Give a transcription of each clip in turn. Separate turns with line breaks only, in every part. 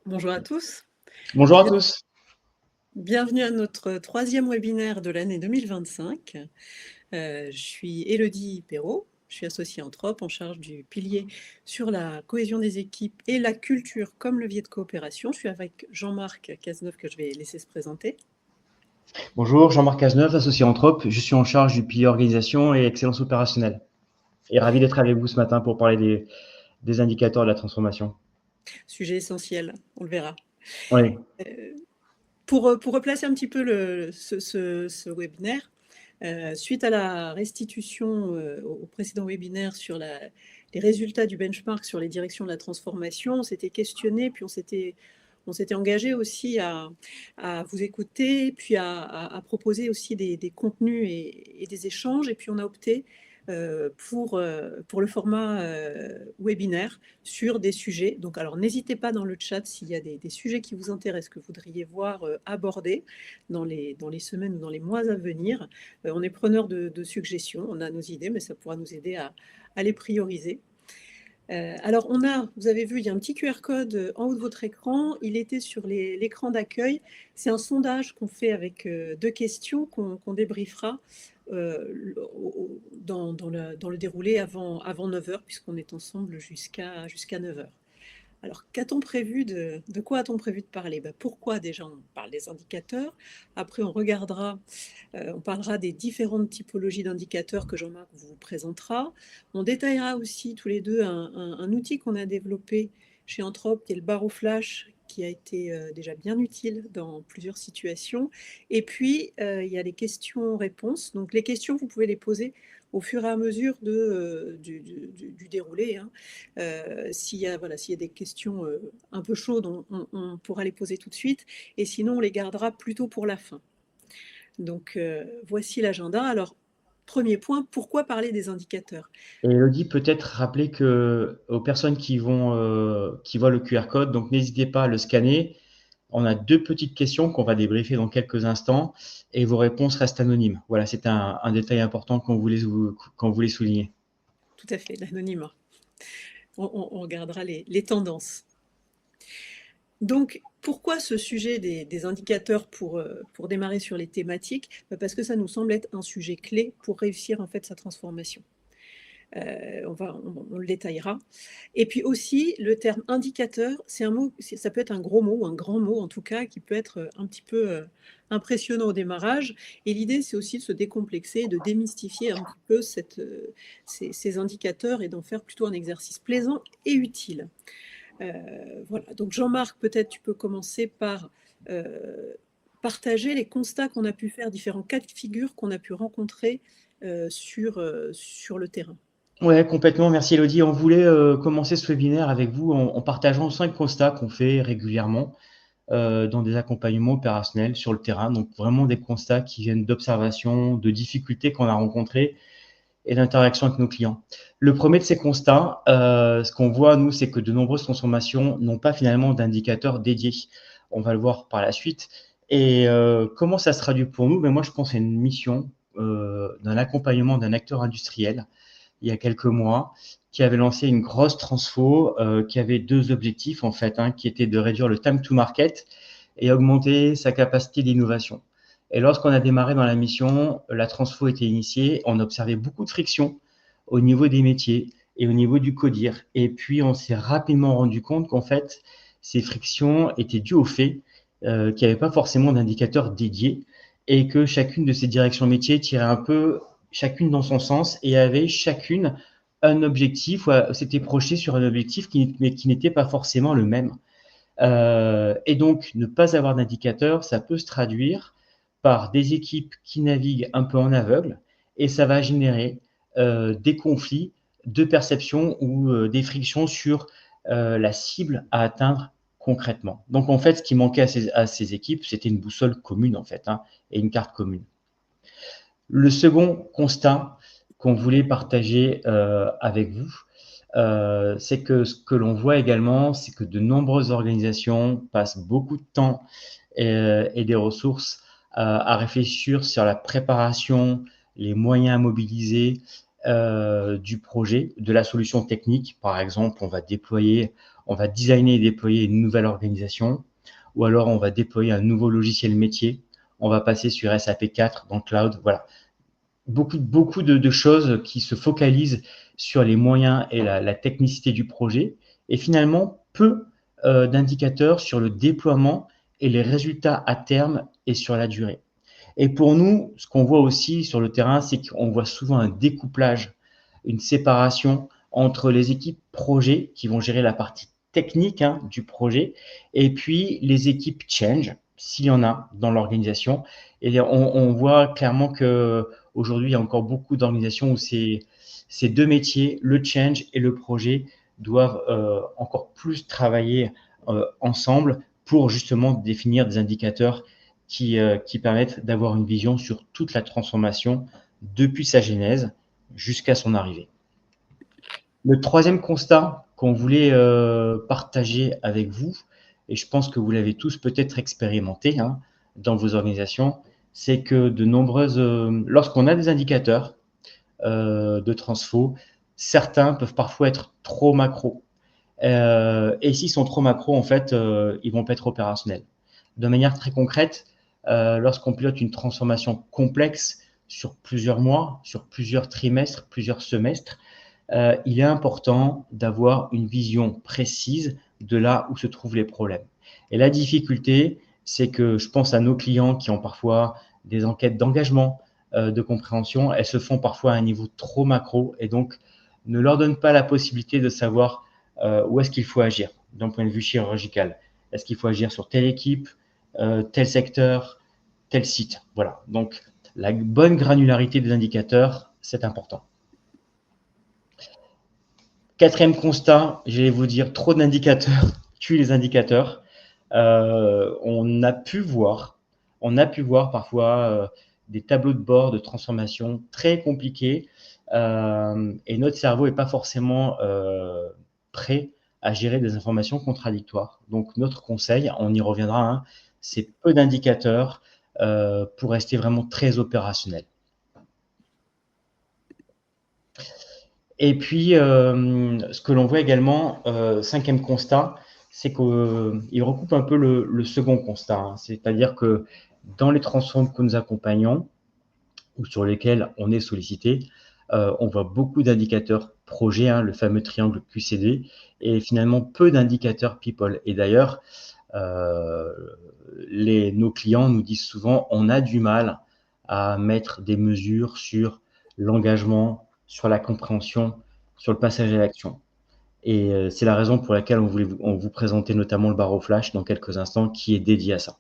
Bonjour à tous.
Bonjour à
Bien-
tous.
Bienvenue à notre troisième webinaire de l'année 2025. Je suis Élodie Perrault, je suis associée Anthrope en charge du pilier sur la cohésion des équipes et la culture comme levier de coopération. Je suis avec Jean-Marc Cazeneuve que je vais laisser se présenter.
Bonjour, Jean-Marc Cazeneuve, associé Anthrope. Je suis en charge du pilier organisation et excellence opérationnelle. Et ravi d'être avec vous ce matin pour parler des indicateurs de la transformation.
Sujet essentiel, on le verra.
Oui,
Pour replacer un petit peu ce webinaire, suite à la restitution au précédent webinaire sur les résultats du benchmark sur les directions de la transformation, on s'était questionné, puis on s'était engagé aussi à vous écouter, puis à proposer aussi des contenus et des échanges, et puis on a opté pour le format webinaire sur des sujets. Donc, alors, n'hésitez pas dans le chat s'il y a des sujets qui vous intéressent, que vous voudriez voir abordés dans les semaines ou dans les mois à venir. On est preneur de suggestions, on a nos idées, mais ça pourra nous aider à les prioriser. Alors, vous avez vu, il y a un petit QR code en haut de votre écran. Il était sur l'écran d'accueil. C'est un sondage qu'on fait avec deux questions qu'on débriefera dans le déroulé avant 9 heures, puisqu'on est ensemble jusqu'à 9 heures. Alors, qu'a-t-on prévu de quoi a-t-on prévu de parler? Pourquoi déjà on parle des indicateurs? Après, on parlera des différentes typologies d'indicateurs que Jean-Marc vous présentera. On détaillera aussi tous les deux un outil qu'on a développé chez Anthrope, qui est le barreau flash, qui a été déjà bien utile dans plusieurs situations. Et puis, il y a les questions-réponses. Donc, les questions, vous pouvez les poser au fur et à mesure du déroulé. Hein. S'il y a des questions un peu chaudes, on pourra les poser tout de suite. Et sinon, on les gardera plutôt pour la fin. Donc, voici l'agenda. Alors, premier point, pourquoi parler des indicateurs?
et Elodie, peut-être rappeler aux personnes qui voient le QR code, donc n'hésitez pas à le scanner. On a deux petites questions qu'on va débriefer dans quelques instants et vos réponses restent anonymes. Voilà, c'est un détail important qu'on voulait souligner.
Tout à fait, l'anonymat. On regardera les tendances. Donc, pourquoi ce sujet des indicateurs pour démarrer sur les thématiques? Parce que ça nous semble être un sujet clé pour réussir en fait sa transformation. On le détaillera. Et puis aussi, le terme indicateur, c'est un mot, ça peut être un gros mot, un grand mot en tout cas, qui peut être un petit peu impressionnant au démarrage. Et l'idée, c'est aussi de se décomplexer, de démystifier un petit peu ces indicateurs et d'en faire plutôt un exercice plaisant et utile. Voilà, donc Jean-Marc, peut-être tu peux commencer par partager les constats qu'on a pu faire, différents cas de figure qu'on a pu rencontrer sur le terrain.
Ouais, complètement. Merci Elodie. On voulait commencer ce webinaire avec vous en partageant 5 constats qu'on fait régulièrement dans des accompagnements opérationnels sur le terrain. Donc vraiment des constats qui viennent d'observations, de difficultés qu'on a rencontrées et d'interactions avec nos clients. Le premier de ces constats, ce qu'on voit, nous, c'est que de nombreuses transformations n'ont pas finalement d'indicateurs dédiés. On va le voir par la suite. Et comment ça se traduit pour nous? Moi, je pense à une mission d'un accompagnement d'un acteur industriel il y a quelques mois, qui avait lancé une grosse transfo, qui avait deux objectifs en fait, qui étaient de réduire le time to market et augmenter sa capacité d'innovation. Et lorsqu'on a démarré dans la mission, la transfo était initiée, on observait beaucoup de frictions au niveau des métiers et au niveau du codir. Et puis on s'est rapidement rendu compte qu'en fait, ces frictions étaient dues au fait qu'il n'y avait pas forcément d'indicateurs dédiés et que chacune de ces directions métiers tirait un peu chacune dans son sens et avait chacune un objectif, s'était projeté sur un objectif mais qui n'était pas forcément le même. Et donc, ne pas avoir d'indicateur, ça peut se traduire par des équipes qui naviguent un peu en aveugle et ça va générer des conflits de perception ou des frictions sur la cible à atteindre concrètement. Donc, en fait, ce qui manquait à ces équipes, c'était une boussole commune, en fait, et une carte commune. Le second constat qu'on voulait partager avec vous, c'est que ce que l'on voit également, c'est que de nombreuses organisations passent beaucoup de temps et des ressources à réfléchir sur la préparation, les moyens à mobiliser du projet, de la solution technique. Par exemple, on va designer et déployer une nouvelle organisation, ou alors on va déployer un nouveau logiciel métier. On va passer sur SAP 4 dans le cloud. Voilà, beaucoup de choses qui se focalisent sur les moyens et la technicité du projet, et finalement peu d'indicateurs sur le déploiement et les résultats à terme et sur la durée. Et pour nous, ce qu'on voit aussi sur le terrain, c'est qu'on voit souvent un découplage, une séparation entre les équipes projet qui vont gérer la partie technique du projet, et puis les équipes change, s'il y en a dans l'organisation. Et on voit clairement qu'aujourd'hui, il y a encore beaucoup d'organisations où ces deux métiers, le change et le projet, doivent encore plus travailler ensemble pour justement définir des indicateurs qui permettent d'avoir une vision sur toute la transformation depuis sa genèse jusqu'à son arrivée. Le troisième constat qu'on voulait partager avec vous, et je pense que vous l'avez tous peut-être expérimenté dans vos organisations, c'est que lorsqu'on a des indicateurs de transfo, certains peuvent parfois être trop macro. Et s'ils sont trop macro, en fait, ils vont pas être opérationnels. De manière très concrète, lorsqu'on pilote une transformation complexe sur plusieurs mois, sur plusieurs trimestres, plusieurs semestres, il est important d'avoir une vision précise de là où se trouvent les problèmes. Et la difficulté, c'est que je pense à nos clients qui ont parfois des enquêtes d'engagement, de compréhension, elles se font parfois à un niveau trop macro et donc ne leur donnent pas la possibilité de savoir où est-ce qu'il faut agir d'un point de vue chirurgical. Est-ce qu'il faut agir sur telle équipe, tel secteur, tel site? Voilà. Donc, la bonne granularité des indicateurs, c'est important. Quatrième constat, je vais vous dire, trop d'indicateurs tuent les indicateurs. On a pu voir parfois des tableaux de bord de transformation très compliqués et notre cerveau n'est pas forcément prêt à gérer des informations contradictoires. Donc notre conseil, on y reviendra, c'est peu d'indicateurs pour rester vraiment très opérationnel. Et puis, ce que l'on voit également, cinquième constat, c'est qu'il recoupe un peu le second constat. C'est-à-dire que dans les transformations que nous accompagnons ou sur lesquels on est sollicité, on voit beaucoup d'indicateurs projets, le fameux triangle QCD, et finalement peu d'indicateurs people. Et d'ailleurs, nos clients nous disent souvent on a du mal à mettre des mesures sur l'engagement, sur la compréhension, sur le passage à l'action. Et c'est la raison pour laquelle on vous présenter notamment le barreau flash dans quelques instants qui est dédié à ça.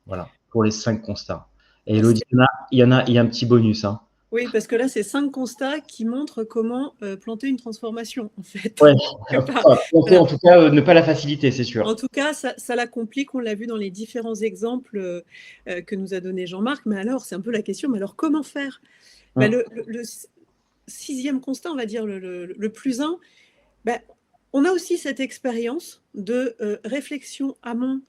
Voilà, pour les 5 constats. Et Elodie, il y a un petit bonus.
Oui, parce que là, c'est 5 constats qui montrent comment planter une transformation, en fait.
Ouais,
Voilà.
en tout cas, ne pas la faciliter, c'est sûr.
En tout cas, ça la complique, on l'a vu dans les différents exemples que nous a donné Jean-Marc. Mais alors, c'est un peu la question, mais alors comment faire? Le 6e constat, on va dire le plus 1, on a aussi cette expérience de réflexion amont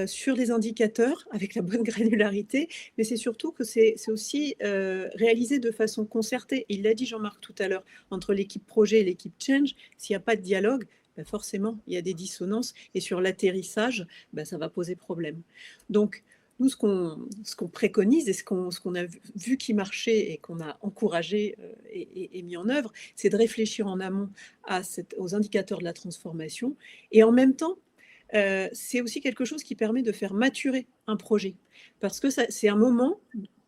sur les indicateurs avec la bonne granularité, mais c'est surtout que c'est aussi réalisé de façon concertée. Il l'a dit Jean-Marc tout à l'heure, entre l'équipe projet et l'équipe change, s'il n'y a pas de dialogue, forcément, il y a des dissonances et sur l'atterrissage, ça va poser problème. Donc, nous, ce qu'on préconise et ce qu'on a vu qui marchait et qu'on a encouragé et mis en œuvre, c'est de réfléchir en amont aux indicateurs de la transformation. Et en même temps, c'est aussi quelque chose qui permet de faire maturer un projet. Parce que c'est un moment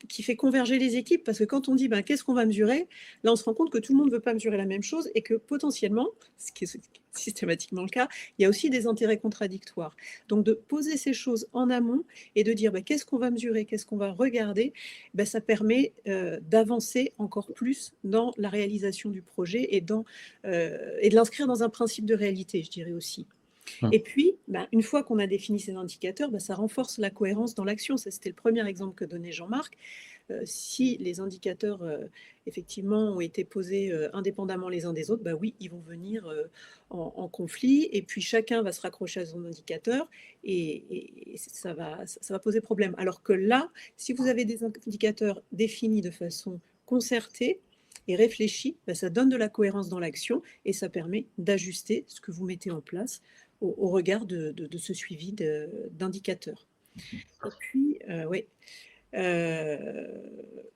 qui fait converger les équipes, parce que quand on dit qu'est-ce qu'on va mesurer, là on se rend compte que tout le monde ne veut pas mesurer la même chose et que potentiellement, ce qui est systématiquement le cas, il y a aussi des intérêts contradictoires. Donc de poser ces choses en amont et de dire qu'est-ce qu'on va mesurer, qu'est-ce qu'on va regarder, ça permet d'avancer encore plus dans la réalisation du projet et de l'inscrire dans un principe de réalité, je dirais aussi. Et puis, une fois qu'on a défini ces indicateurs, ça renforce la cohérence dans l'action. Ça, c'était le premier exemple que donnait Jean-Marc. Si les indicateurs, effectivement, ont été posés indépendamment les uns des autres, oui, ils vont venir en conflit. Et puis, chacun va se raccrocher à son indicateur et ça va poser problème. Alors que là, si vous avez des indicateurs définis de façon concertée, et réfléchi, ça donne de la cohérence dans l'action et ça permet d'ajuster ce que vous mettez en place au regard de ce suivi d'indicateurs. Et puis, oui,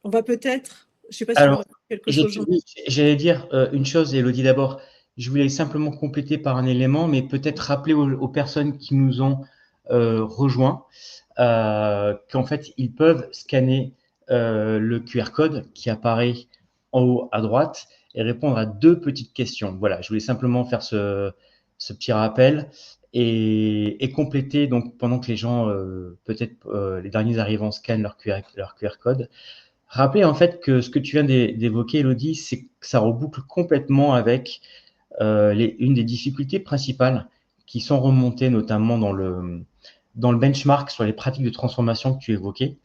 on va peut-être, je ne sais pas si tu veux
Alors,
rajouter quelque chose,
oui, j'allais dire une chose, Elodie, d'abord. Je voulais simplement compléter par un élément, mais peut-être rappeler aux personnes qui nous ont rejoints qu'en fait, ils peuvent scanner le QR code qui apparaît en haut à droite et répondre à 2 petites questions. Voilà, je voulais simplement faire ce petit rappel et compléter, donc, pendant que les gens, peut-être les derniers arrivants scannent leur QR code. Rappeler en fait que ce que tu viens d'évoquer, Elodie, c'est que ça reboucle complètement avec une des difficultés principales qui sont remontées notamment dans le benchmark sur les pratiques de transformation que tu évoquais.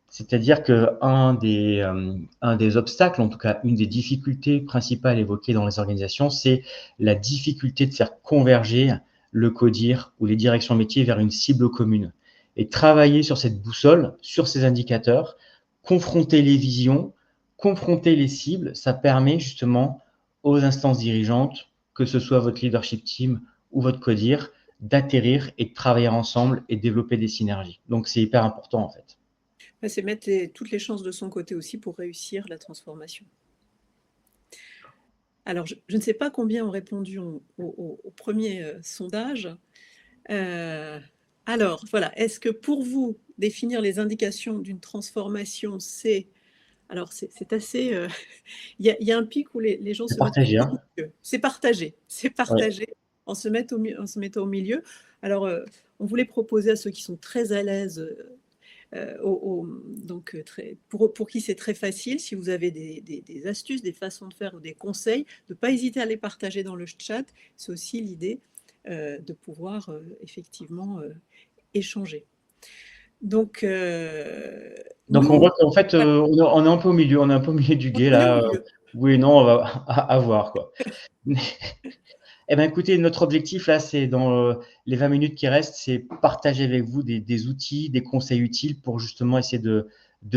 C'est-à-dire qu'un des obstacles, en tout cas une des difficultés principales évoquées dans les organisations, c'est la difficulté de faire converger le CODIR ou les directions métiers vers une cible commune. Et travailler sur cette boussole, sur ces indicateurs, confronter les visions, confronter les cibles, ça permet justement aux instances dirigeantes, que ce soit votre leadership team ou votre CODIR, d'atterrir et de travailler ensemble et développer des synergies. Donc, c'est hyper important en fait.
c'est mettre toutes les chances de son côté aussi pour réussir la transformation. Alors, je ne sais pas combien ont répondu au premier sondage. Alors, voilà, est-ce que pour vous, définir les indications d'une transformation, c'est... Alors, c'est assez... Il y a un pic où les gens se mettent
Partagé,
au
hein.
milieu. C'est partagé,
Ouais.
en se mettant au milieu. Alors, on voulait proposer à ceux qui sont très à l'aise, donc pour qui c'est très facile, si vous avez des astuces, des façons de faire ou des conseils, de ne pas hésiter à les partager dans le chat. C'est aussi l'idée de pouvoir effectivement échanger. Donc,
Donc on
nous,
voit qu'en fait,
voilà,
on est un peu au milieu, on est un peu au milieu du gué
on est au
là.
milieu.
Oui et non, on va à voir quoi. Eh ben écoutez, notre objectif là, c'est dans les 20 minutes qui restent, c'est partager avec vous des outils, des conseils utiles pour justement essayer de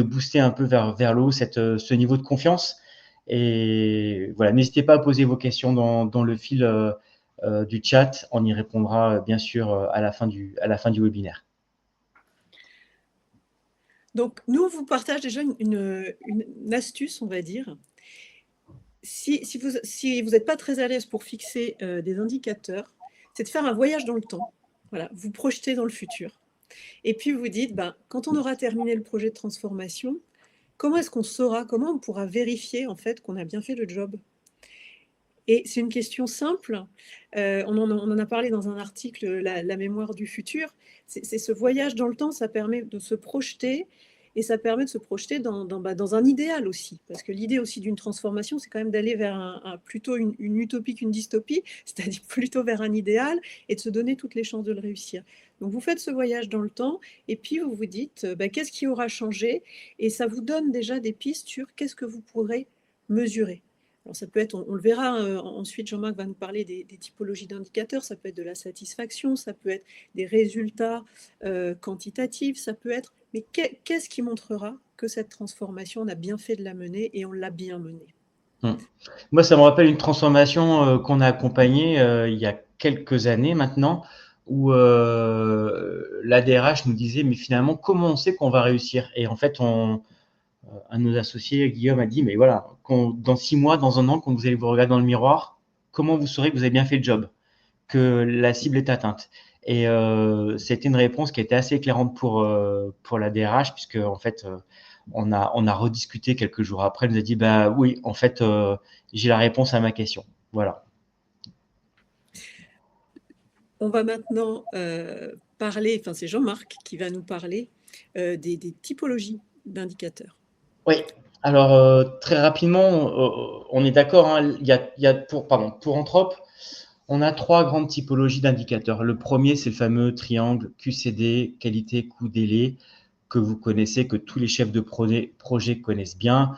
booster un peu vers le haut ce niveau de confiance. Et voilà, n'hésitez pas à poser vos questions dans le fil du chat. On y répondra bien sûr à la fin du webinaire.
Donc, nous, on vous partage déjà une astuce, on va dire. Si vous n'êtes pas très à l'aise pour fixer des indicateurs, c'est de faire un voyage dans le temps. Voilà, vous projetez dans le futur. Et puis vous dites, quand on aura terminé le projet de transformation, comment est-ce qu'on saura, comment on pourra vérifier en fait qu'on a bien fait le job? Et c'est une question simple. On en a parlé dans un article, la mémoire du futur. C'est ce voyage dans le temps, ça permet de se projeter et ça permet de se projeter dans un idéal aussi. Parce que l'idée aussi d'une transformation, c'est quand même d'aller vers plutôt une utopie qu'une dystopie, c'est-à-dire plutôt vers un idéal et de se donner toutes les chances de le réussir. Donc vous faites ce voyage dans le temps et puis vous vous dites qu'est-ce qui aura changé, et ça vous donne déjà des pistes sur qu'est-ce que vous pourrez mesurer. Alors ça peut être, on le verra ensuite, Jean-Marc va nous parler des typologies d'indicateurs, ça peut être de la satisfaction, ça peut être des résultats quantitatifs, ça peut être... Mais qu'est-ce qui montrera que cette transformation, on a bien fait de la mener et on l'a bien menée?
Moi, ça me rappelle une transformation qu'on a accompagnée il y a quelques années maintenant, où la DRH nous disait, mais finalement, comment on sait qu'on va réussir? Et en fait, un de nos associés, Guillaume, a dit, mais voilà, dans 6 mois, dans un an, quand vous allez vous regarder dans le miroir, comment vous saurez que vous avez bien fait le job, que la cible est atteinte? Et c'était une réponse qui était assez éclairante pour la DRH, puisque en fait, on a rediscuté quelques jours après. Elle nous a dit, bah oui, en fait, j'ai la réponse à ma question. Voilà.
On va maintenant parler, enfin c'est Jean-Marc qui va nous parler des typologies d'indicateurs.
Oui. Alors, très rapidement, on est d'accord, hein, pour Anthrope, on a 3 grandes typologies d'indicateurs. Le premier, c'est le fameux triangle QCD, qualité, coût, délai, que vous connaissez, que tous les chefs de projet connaissent bien.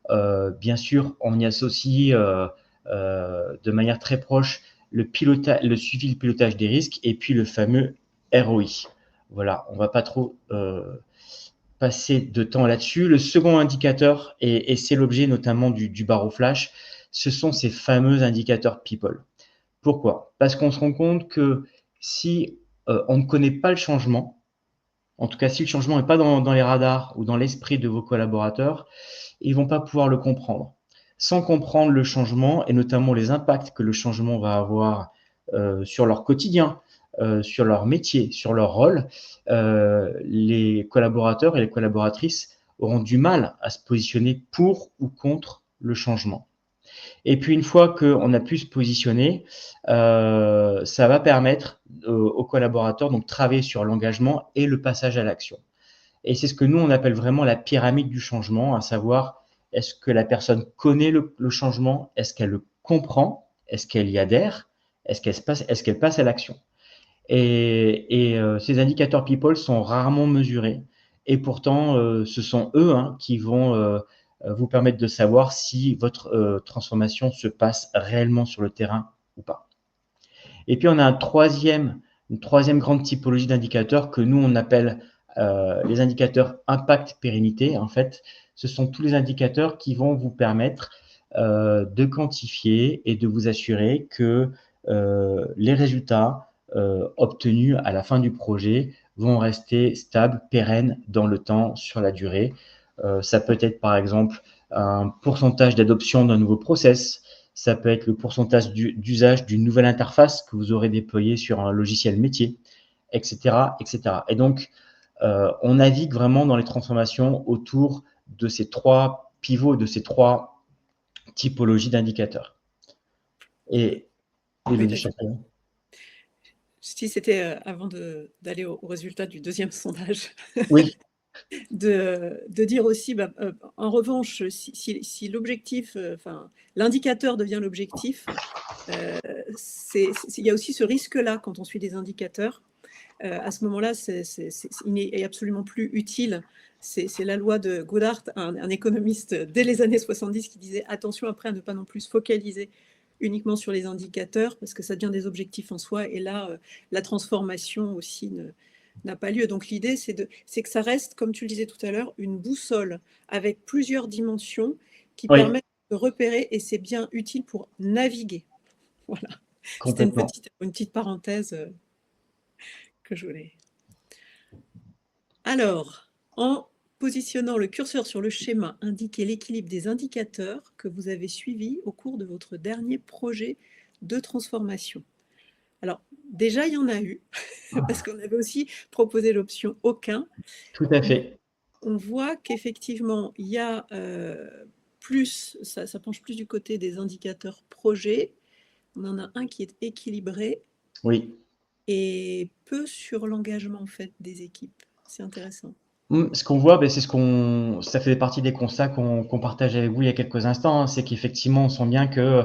Bien sûr, on y associe de manière très proche le suivi, le pilotage des risques et puis le fameux ROI. Voilà, on ne va pas trop passer de temps là-dessus. Le second indicateur, et c'est l'objet notamment du barreau flash, ce sont ces fameux indicateurs people. Pourquoi? Parce qu'on se rend compte que si on ne connaît pas le changement, en tout cas si le changement n'est pas dans les radars ou dans l'esprit de vos collaborateurs, ils ne vont pas pouvoir le comprendre. Sans comprendre le changement et notamment les impacts que le changement va avoir sur leur quotidien, sur leur métier, sur leur rôle, les collaborateurs et les collaboratrices auront du mal à se positionner pour ou contre le changement. Et puis une fois qu'on a pu se positionner, ça va permettre aux collaborateurs donc de travailler sur l'engagement et le passage à l'action. Et c'est ce que nous, on appelle vraiment la pyramide du changement, à savoir, est-ce que la personne connaît le changement? Est-ce qu'elle le comprend? Est-ce qu'elle y adhère? Est-ce qu'elle passe à l'action? Et ces indicateurs people sont rarement mesurés. Et pourtant, ce sont eux qui vont vous permettre de savoir si votre transformation se passe réellement sur le terrain ou pas. Et puis, on a une troisième grande typologie d'indicateurs que nous, on appelle les indicateurs impact pérennité. En fait, ce sont tous les indicateurs qui vont vous permettre de quantifier et de vous assurer que les résultats obtenus à la fin du projet vont rester stables, pérennes dans le temps, sur la durée. Ça peut être par exemple un pourcentage d'adoption d'un nouveau process, ça peut être le pourcentage d'usage d'une nouvelle interface que vous aurez déployée sur un logiciel métier, etc. etc. Et donc, on navigue vraiment dans les transformations autour de ces trois pivots, de ces trois typologies d'indicateurs. Et Élodie Chapelle.
Si c'était avant d'aller au résultat du deuxième sondage,
Oui.
de dire aussi, en revanche, si l'objectif, l'indicateur devient l'objectif, il y a aussi ce risque-là quand on suit des indicateurs. À ce moment-là, il n'est absolument plus utile. C'est la loi de Goddard, un économiste dès les années 70 qui disait attention après à ne pas non plus se focaliser uniquement sur les indicateurs parce que ça devient des objectifs en soi et là, la transformation aussi n'a pas lieu. Donc l'idée, c'est que ça reste, comme tu le disais tout à l'heure, une boussole avec plusieurs dimensions qui permettent de repérer et c'est bien utile pour naviguer. Voilà. C'était une petite parenthèse que je voulais. Alors, en positionnant le curseur sur le schéma, indiquez l'équilibre des indicateurs que vous avez suivis au cours de votre dernier projet de transformation. Alors, déjà, il y en a eu, parce qu'on avait aussi proposé l'option aucun.
Tout à fait.
On voit qu'effectivement, il y a plus, ça penche plus du côté des indicateurs projets. On en a un qui est équilibré.
Oui.
Et peu sur l'engagement en fait des équipes. C'est intéressant.
Ce qu'on voit, ça fait partie des constats qu'on partage avec vous il y a quelques instants, c'est qu'effectivement, on sent bien que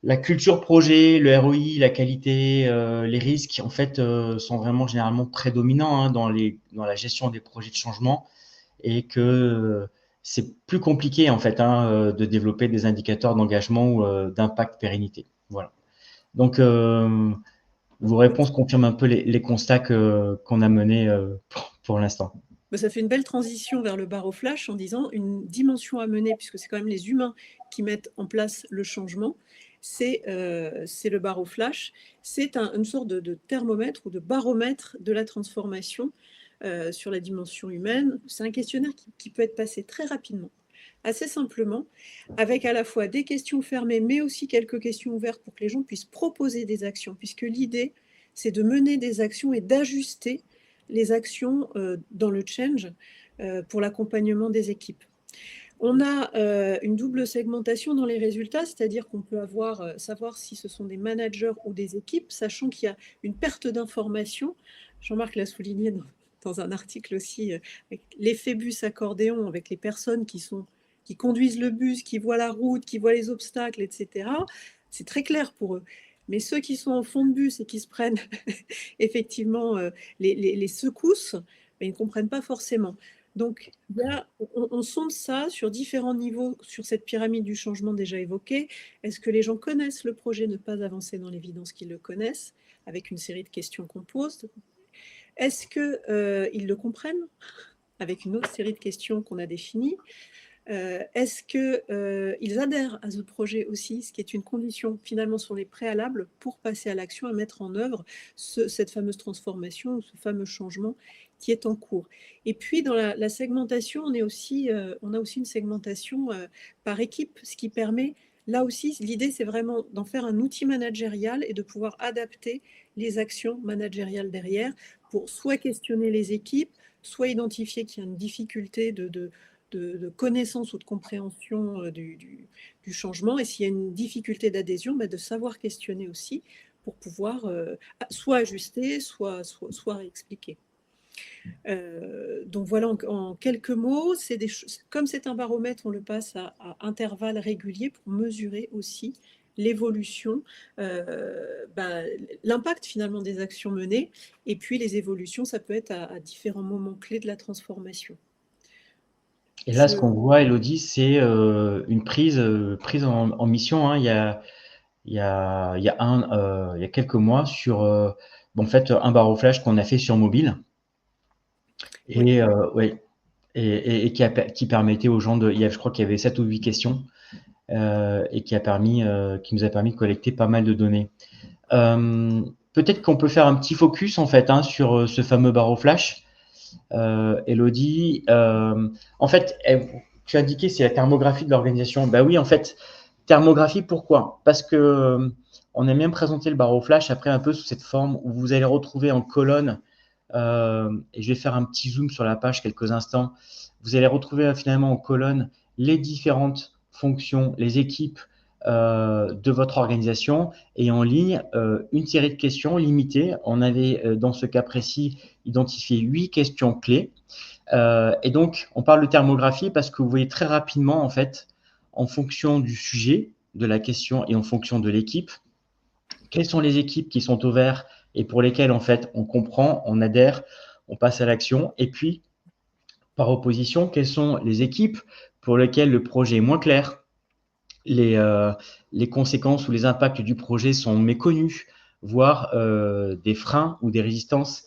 la culture projet, le ROI, la qualité, les risques, en fait, sont vraiment généralement prédominants dans la gestion des projets de changement et que c'est plus compliqué, en fait, de développer des indicateurs d'engagement ou d'impact pérennité. Voilà. Donc, vos réponses confirment un peu les constats qu'on a menés pour l'instant.
Ça fait une belle transition vers le barreau flash en disant une dimension à mener, puisque c'est quand même les humains qui mettent en place le changement, c'est le barreau flash. C'est une sorte de thermomètre ou de baromètre de la transformation sur la dimension humaine. C'est un questionnaire qui peut être passé très rapidement, assez simplement, avec à la fois des questions fermées, mais aussi quelques questions ouvertes pour que les gens puissent proposer des actions, puisque l'idée, c'est de mener des actions et d'ajuster les actions dans le change pour l'accompagnement des équipes. On a une double segmentation dans les résultats, c'est-à-dire qu'on peut savoir si ce sont des managers ou des équipes, sachant qu'il y a une perte d'information. Jean-Marc l'a souligné dans un article aussi, avec l'effet bus-accordéon, avec les personnes qui conduisent le bus, qui voient la route, qui voient les obstacles, etc. C'est très clair pour eux. Mais ceux qui sont au fond de bus et qui se prennent effectivement les secousses, ils ne comprennent pas forcément. Donc, on sonde ça sur différents niveaux, sur cette pyramide du changement déjà évoquée. Est-ce que les gens connaissent le projet, ne pas avancer dans l'évidence qu'ils le connaissent, avec une série de questions qu'on pose? Est-ce qu'ils le comprennent? avec une autre série de questions qu'on a définies. Est-ce qu'ils adhèrent à ce projet aussi, ce qui est une condition finalement sur les préalables pour passer à l'action, à mettre en œuvre cette fameuse transformation, ce fameux changement qui est en cours. Et puis dans la segmentation, on a aussi une segmentation par équipe, ce qui permet, là aussi, l'idée c'est vraiment d'en faire un outil managérial et de pouvoir adapter les actions managériales derrière pour soit questionner les équipes, soit identifier qu'il y a une difficulté de connaissance ou de compréhension du changement. Et s'il y a une difficulté d'adhésion, de savoir questionner aussi pour pouvoir soit ajuster, soit réexpliquer. Donc voilà, en quelques mots, comme c'est un baromètre, on le passe à intervalles réguliers pour mesurer aussi l'évolution, l'impact finalement des actions menées, et puis les évolutions, ça peut être à différents moments clés de la transformation.
Et là, ce qu'on voit, Elodie, c'est une prise en mission, hein. Il y a quelques mois sur en fait, un barreau-flash qu'on a fait sur mobile et ouais, et qui permettait aux gens je crois qu'il y avait 7 ou 8 questions et qui nous a permis de collecter pas mal de données. Peut-être qu'on peut faire un petit focus en fait, hein, sur ce fameux barreau-flash. Elodie, en fait, tu as indiqué c'est la thermographie de l'organisation. Ben oui, en fait, thermographie, pourquoi? Parce que on aime bien présenter le barreau-flash après un peu sous cette forme où vous allez retrouver en colonne, et je vais faire un petit zoom sur la page quelques instants, vous allez retrouver finalement en colonne les différentes fonctions, les équipes de votre organisation, et en ligne une série de questions limitées. On avait dans ce cas précis identifié 8 questions clés. Et donc, on parle de thermographie parce que vous voyez très rapidement, en fait, en fonction du sujet de la question et en fonction de l'équipe, quelles sont les équipes qui sont au vert et pour lesquelles, en fait, on comprend, on adhère, on passe à l'action. Et puis, par opposition, quelles sont les équipes pour lesquelles le projet est moins clair, les conséquences ou les impacts du projet sont méconnus, voire des freins ou des résistances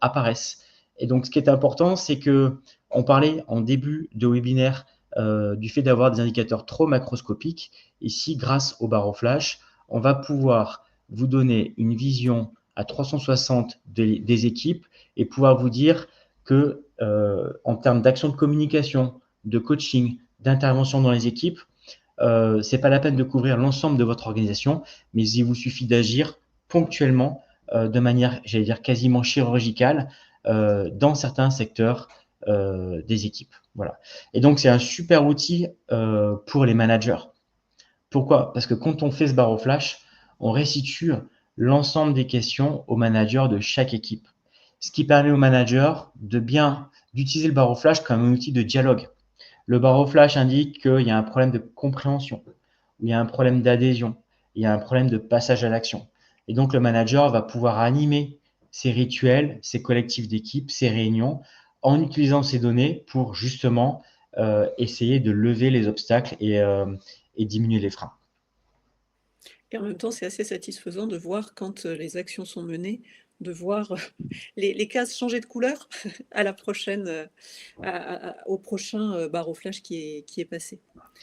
apparaissent. Et donc, ce qui est important, c'est que on parlait en début de webinaire du fait d'avoir des indicateurs trop macroscopiques. Ici, grâce au barreau flash, on va pouvoir vous donner une vision à 360 des équipes et pouvoir vous dire que en termes d'action de communication, de coaching, d'intervention dans les équipes, c'est pas la peine de couvrir l'ensemble de votre organisation, mais il vous suffit d'agir ponctuellement, de manière, j'allais dire, quasiment chirurgicale, dans certains secteurs des équipes. Voilà. Et donc, c'est un super outil pour les managers. Pourquoi? Parce que quand on fait ce barreau flash, on restitue l'ensemble des questions aux managers de chaque équipe. Ce qui permet aux managers d'utiliser le barreau flash comme un outil de dialogue. Le barreau flash indique qu'il y a un problème de compréhension, il y a un problème d'adhésion, il y a un problème de passage à l'action. Et donc, le manager va pouvoir animer ses rituels, ses collectifs d'équipe, ses réunions, en utilisant ces données pour justement essayer de lever les obstacles et diminuer les freins.
Et en même temps, c'est assez satisfaisant de voir quand les actions sont menées, de voir les cases changer de couleur à la prochaine, au prochain barreau flash qui est passé.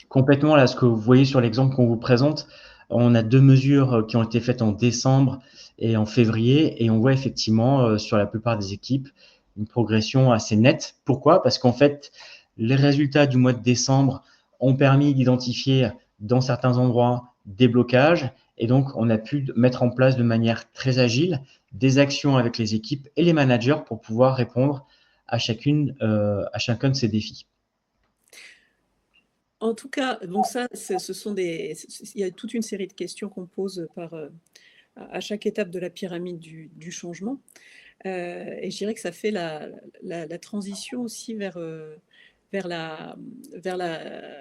Complètement, là, ce que vous voyez sur l'exemple qu'on vous présente, on a 2 mesures qui ont été faites en décembre et en février, et on voit effectivement sur la plupart des équipes une progression assez nette. Pourquoi? Parce qu'en fait, les résultats du mois de décembre ont permis d'identifier dans certains endroits des blocages, et donc on a pu mettre en place de manière très agile des actions avec les équipes et les managers pour pouvoir répondre à chacun de ces défis.
En tout cas, donc ça, il y a toute une série de questions qu'on pose à chaque étape de la pyramide du changement. Et je dirais que ça fait la transition aussi vers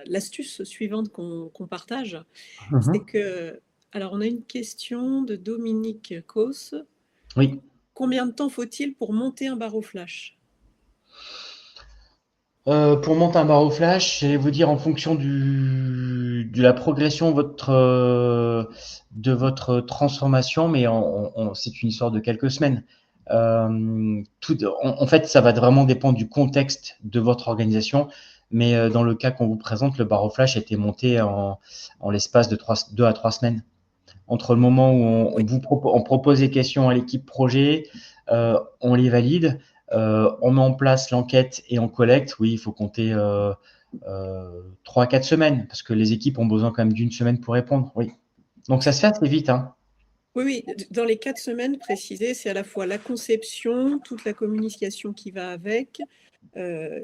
l'astuce suivante qu'on partage. C'est que, alors on a une question de Dominique Causse.
Oui.
Combien de temps faut-il pour monter un barreau flash?
Pour monter un barreau flash, je vais vous dire en fonction de la progression de votre transformation, mais c'est une histoire de quelques semaines. En fait, ça va vraiment dépendre du contexte de votre organisation. Mais dans le cas qu'on vous présente, le barreau-flash a été monté en l'espace de 2 à 3 semaines. Entre le moment où
Oui.
on propose des questions à l'équipe projet, on les valide, on met en place l'enquête et on collecte. Oui, il faut compter 3 à 4 semaines, parce que les équipes ont besoin quand même d'une semaine pour répondre. Oui. Donc ça se fait assez vite, hein.
Oui, dans les 4 semaines précisées, c'est à la fois la conception, toute la communication qui va avec,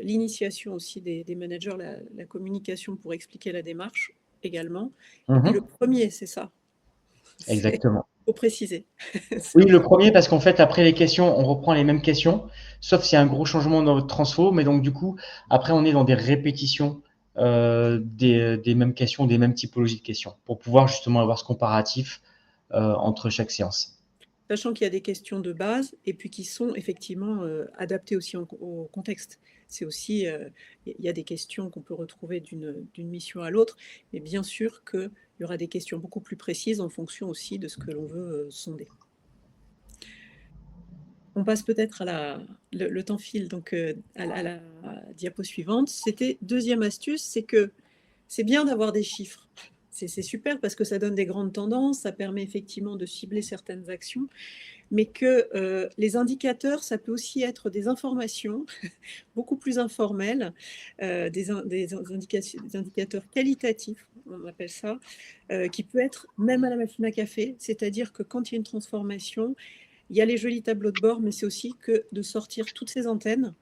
l'initiation aussi des managers, la communication pour expliquer la démarche également. Et puis le premier, c'est ça. Il
Exactement.
faut préciser.
Oui, le premier, parce qu'en fait, après les questions, on reprend les mêmes questions, sauf s'il y a un gros changement dans votre transfo. Mais donc, du coup, après, on est dans des répétitions des mêmes questions, des mêmes typologies de questions, pour pouvoir justement avoir ce comparatif entre chaque séance.
Sachant qu'il y a des questions de base et puis qui sont effectivement adaptées aussi au contexte. C'est aussi, il y a des questions qu'on peut retrouver d'une mission à l'autre, mais bien sûr qu'il y aura des questions beaucoup plus précises en fonction aussi de ce que l'on veut sonder. On passe peut-être le temps file, donc à la diapo suivante. C'était deuxième astuce, c'est que c'est bien d'avoir des chiffres. C'est super parce que ça donne des grandes tendances, ça permet effectivement de cibler certaines actions, mais que les indicateurs, ça peut aussi être des informations beaucoup plus informelles, des indicateurs qualitatifs, on appelle ça, qui peut être même à la machine à café, c'est-à-dire que quand il y a une transformation, il y a les jolis tableaux de bord, mais c'est aussi que de sortir toutes ces antennes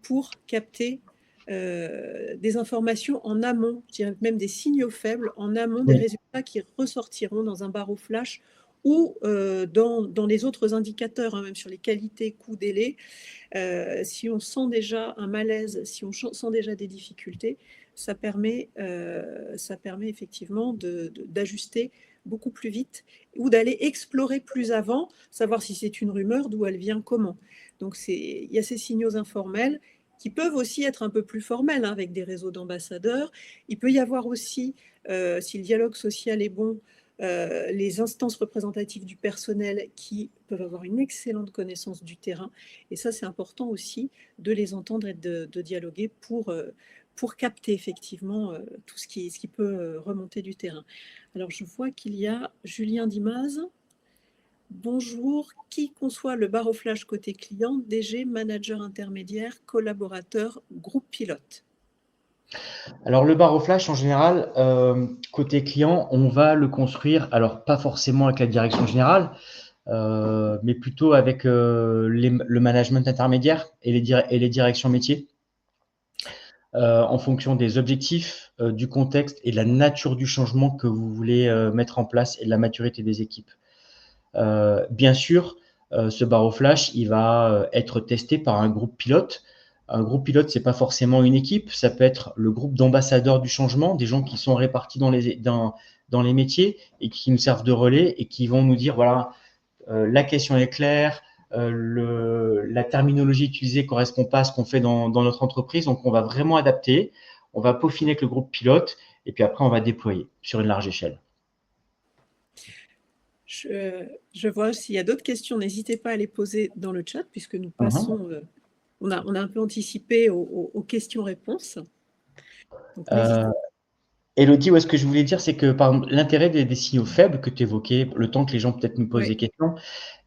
pour capter des informations en amont, je dirais même des signaux faibles en amont des
Oui.
résultats qui ressortiront dans un barreau flash ou dans les autres indicateurs, hein, même sur les qualités, coûts, délais. Si on sent déjà un malaise, si on sent déjà des difficultés, ça permet effectivement d'ajuster beaucoup plus vite ou d'aller explorer plus avant, savoir si c'est une rumeur, d'où elle vient, comment. Donc il y a ces signaux informels qui peuvent aussi être un peu plus formels, hein, avec des réseaux d'ambassadeurs. Il peut y avoir aussi, si le dialogue social est bon, les instances représentatives du personnel qui peuvent avoir une excellente connaissance du terrain. Et ça, c'est important aussi de les entendre et de dialoguer pour capter effectivement tout ce qui peut remonter du terrain. Alors, je vois qu'il y a Julien Dimaz. Bonjour, qui conçoit le barreau flash côté client, DG, manager intermédiaire, collaborateur, groupe pilote?
Alors, le barreau flash, en général, côté client, on va le construire, alors pas forcément avec la direction générale, mais plutôt avec le management intermédiaire et les directions métiers, en fonction des objectifs, du contexte et de la nature du changement que vous voulez mettre en place et de la maturité des équipes. Bien sûr, ce barreau flash, il va être testé par un groupe pilote. Un groupe pilote, c'est pas forcément une équipe, ça peut être le groupe d'ambassadeurs du changement, des gens qui sont répartis dans les métiers et qui nous servent de relais et qui vont nous dire, voilà, la question est claire, la terminologie utilisée correspond pas à ce qu'on fait dans notre entreprise, donc on va vraiment adapter, on va peaufiner avec le groupe pilote et puis après on va déployer sur une large échelle.
Je vois s'il y a d'autres questions, n'hésitez pas à les poser dans le chat puisque nous passons, on a un peu anticipé aux questions-réponses. Donc n'hésitez pas.
Elodie, ce que je voulais dire, c'est que par exemple, l'intérêt des signaux faibles que tu évoquais, le temps que les gens peut-être nous posent
Ouais.
des questions,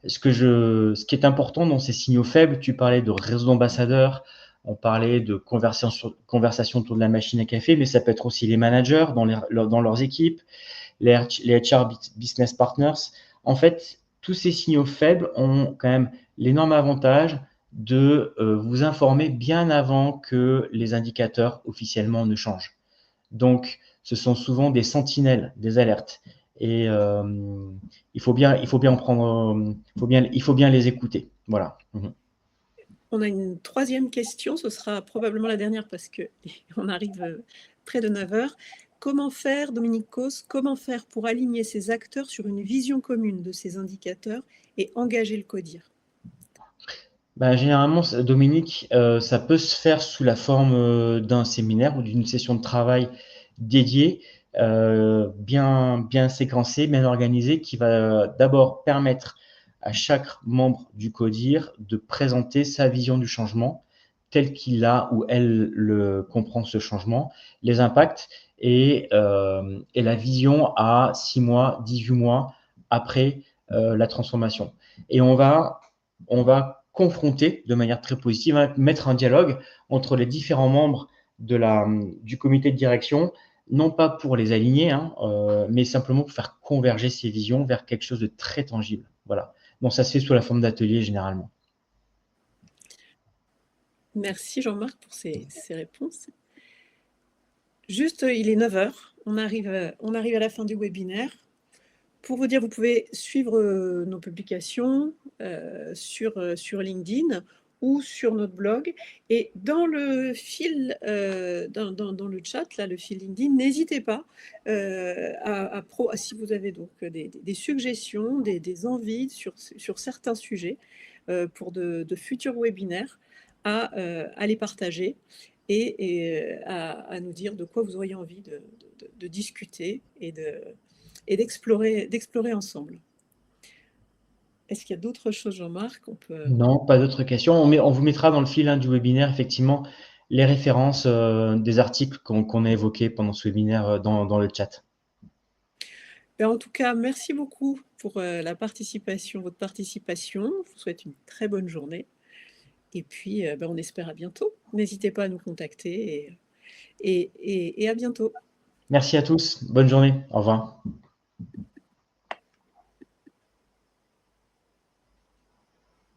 ce qui est important dans ces signaux faibles, tu parlais de réseau d'ambassadeurs, on parlait de conversation autour de la machine à café, mais ça peut être aussi les managers dans leurs équipes, les HR business partners. En fait, tous ces signaux faibles ont quand même l'énorme avantage de vous informer bien avant que les indicateurs officiellement ne changent. Donc, ce sont souvent des sentinelles, des alertes. Et il faut bien en prendre, il faut bien les écouter. Voilà.
On a une troisième question, ce sera probablement la dernière parce qu'on arrive près de 9 heures. Comment faire, Dominique Causse, comment faire pour aligner ces acteurs sur une vision commune de ces indicateurs et engager le CODIR?
Généralement, Dominique, ça peut se faire sous la forme d'un séminaire ou d'une session de travail dédiée, bien séquencée, bien organisée, qui va d'abord permettre à chaque membre du CODIR de présenter sa vision du changement, tel qu'il a ou elle le comprend ce changement, les impacts et la vision à 6 mois, 18 mois après la transformation. Et on va confronter de manière très positive, mettre un dialogue entre les différents membres du comité de direction, non pas pour les aligner, mais simplement pour faire converger ces visions vers quelque chose de très tangible. Voilà. Donc ça se fait sous la forme d'ateliers généralement.
Merci Jean-Marc pour ces réponses. Juste, il est 9 heures, on arrive à la fin du webinaire. Pour vous dire, vous pouvez suivre nos publications sur LinkedIn ou sur notre blog. Et dans le fil, dans le chat, là, le fil LinkedIn, n'hésitez pas si vous avez donc des suggestions, des envies sur certains sujets pour de futurs webinaires à les partager et à nous dire de quoi vous auriez envie de discuter et d'explorer ensemble. Est-ce qu'il y a d'autres choses, Jean-Marc?
Non, pas d'autres questions. On vous mettra dans le fil du webinaire, effectivement, les références des articles qu'on a évoqués pendant ce webinaire dans le chat.
En tout cas, merci beaucoup pour votre participation. Je vous souhaite une très bonne journée. Et puis, on espère à bientôt. N'hésitez pas à nous contacter et à bientôt.
Merci à tous. Bonne journée. Au revoir.